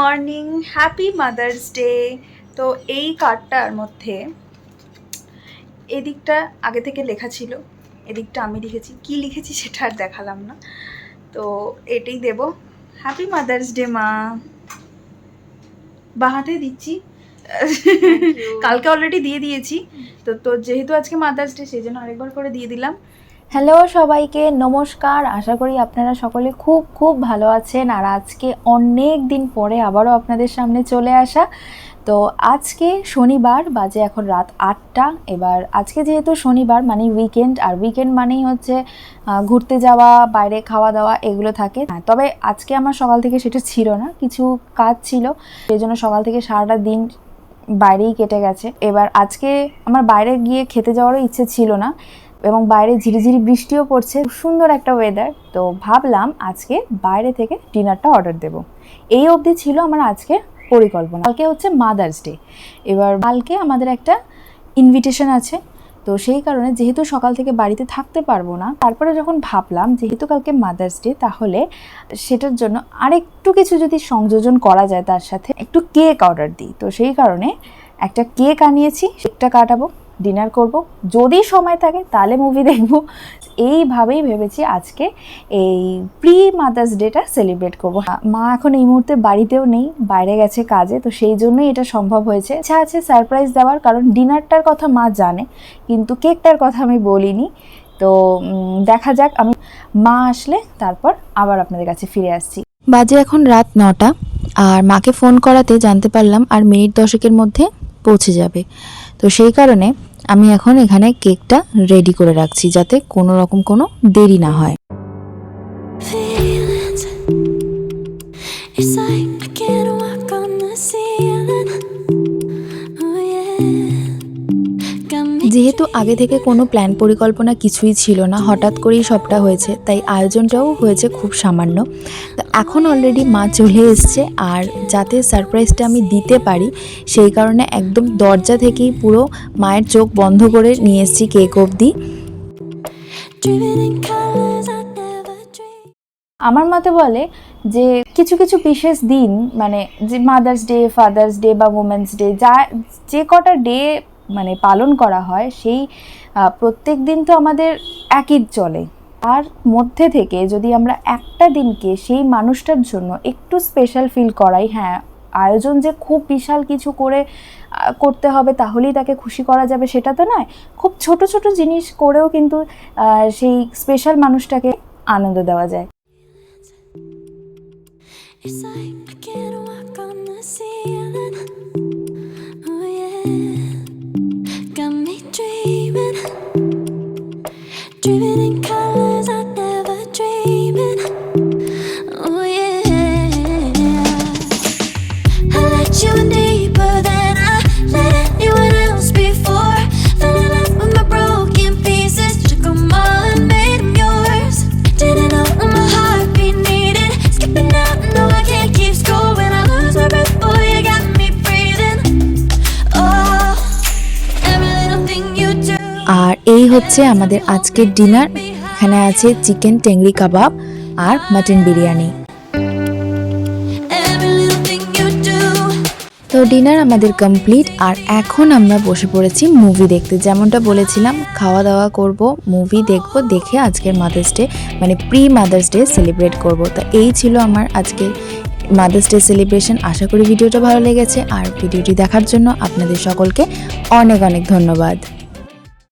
Morning, happy mother's day. তো এই কার্ডটার মধ্যে এদিকটা আগে থেকে লেখা ছিল, এদিকটা আমি লিখেছি, কি লিখেছি সেটা আর দেখালাম না। তো এটাই দেব। হ্যাপি মাদার্স ডে মা। বাহাতে দিচ্ছি, কালকে অলরেডি দিয়ে দিয়েছি। তো যেহেতু আজকে মাদার্স ডে সেই জন্য আরেকবার করে দিয়ে দিলাম। হ্যালো সবাইকে, নমস্কার। আশা করি আপনারা সকলে খুব খুব ভালো আছেন। আর আজকে অনেক দিন পরে আবারও আপনাদের সামনে চলে আসা। তো আজকে শনিবার, বাজে এখন রাত 8টা। এবার আজকে যেহেতু শনিবার মানে উইকেন্ড, আর উইকেন্ড মানেই হচ্ছে ঘুরতে যাওয়া, বাইরে খাওয়া দাওয়া এগুলো থাকে। তবে আজকে আমার সকাল থেকে সেটা ছিল না, কিছু কাজ ছিল, সেই জন্য সকাল থেকে সারাটা দিন বাইরেই কেটে গেছে। এবার আজকে আমার বাইরে গিয়ে খেতে যাওয়ারও ইচ্ছে ছিল না, এবং বাইরে ঝিরিঝিরি বৃষ্টিও পড়ছে, সুন্দর একটা ওয়েদার। তো ভাবলাম আজকে বাইরে থেকে ডিনারটা অর্ডার দেব। এই অবধি ছিল আমার আজকে পরিকল্পনা। কালকে হচ্ছে মাদার্স ডে। এবার কালকে আমাদের একটা ইনভিটেশন আছে, তো সেই কারণে যেহেতু সকাল থেকে বাড়িতে থাকতে পারবো না, তারপরে যখন ভাবলাম যেহেতু কালকে মাদার্স ডে, তাহলে সেটার জন্য আরেকটু কিছু যদি সংযোজন করা যায়, তার সাথে একটু কেক অর্ডার দিই। তো সেই কারণে একটা কেক আনিয়েছি, কেকটা কাটাবো, ডিনার করব, যদি সময় থাকে তাহলে মুভি দেখব। এইভাবেই ভেবেছি আজকে এই প্রি মাদার্স ডেটা সেলিব্রেট করব। মা এখন এই মুহূর্তে বাড়িতেও নেই, বাইরে গেছে কাজে, তো সেই জন্যই এটা সম্ভব হয়েছে। ইচ্ছা আছে সারপ্রাইজ দেওয়ার, কারণ ডিনারটার কথা মা জানে, কিন্তু কেকটার কথা আমি বলিনি। তো দেখা যাক, আমি মা আসলে তারপর আবার আপনাদের কাছে ফিরে আসছি। বাজে এখন রাত 9টা, আর মাকে ফোন করাতে জানতে পারলাম আর মিনিট 10-এর মধ্যে পৌঁছে যাবে। তো সেই কারণে আমি এখন এখানে কেকটা রেডি করে রাখছি, যাতে কোনো রকম কোনো দেরি না হয়। যেহেতু আগে থেকে কোনো প্ল্যান পরিকল্পনা কিছুই ছিল না, হঠাৎ করেই সবটা হয়েছে, তাই আয়োজনটাও হয়েছে খুব সামান্য। তো এখন অলরেডি মা চলে এসছে, আর যাতে সারপ্রাইজটা আমি দিতে পারি সেই কারণে একদম দরজা থেকেই পুরো মায়ের চোখ বন্ধ করে নিয়ে এসেছি কেক অবধি। আমার মতে বলে যে কিছু কিছু বিশেষ দিন, মানে যে মাদার্স ডে, ফাদার্স ডে বা উমেন্স ডে, যে কটা ডে মানে পালন করা হয়, সেই প্রত্যেক দিন তো আমাদের একই চলে। তার মধ্যে থেকে যদি আমরা একটা দিনকে সেই মানুষটার জন্য একটু স্পেশাল ফিল করাই, হ্যাঁ আয়োজন যে খুব বিশাল কিছু করতে হবে তাহলেই তাকে খুশি করা যাবে সেটা তো নয়, খুব ছোট ছোট জিনিস করেও কিন্তু সেই স্পেশাল মানুষটাকে আনন্দ দেওয়া যায়। It's like I can't walk on the ceiling. Oh yeah, got me dreaming, dreaming in colors I never dreamed in. Oh yeah, I let you in deeper than I let anyone else before. Fell in love with my broken pieces, took 'em all and made 'em yours. Didn't know what my heartbeat needed, skipping out. আর এই হচ্ছে আমাদের আজকের dinner. এখানে আছে chicken টেংরি কাবাব আর mutton biryani. তো dinner আমাদের complete, আর এখন আমরা বসে পড়েছি মুভি দেখতে। যেমনটা বলেছিলাম, খাওয়া দাওয়া করব, মুভি দেখব, দেখে আজকের মাদার্স ডে মানে প্রি মাদার্স ডে সেলিব্রেট করব। তো এই ছিল আমার আজকে মাদার্স ডে সেলিব্রেশন। আশা করি ভিডিওটা ভালো লেগেছে, আর ভিডিওটি দেখার জন্য আপনাদের সকলকে অনেক অনেক ধন্যবাদ।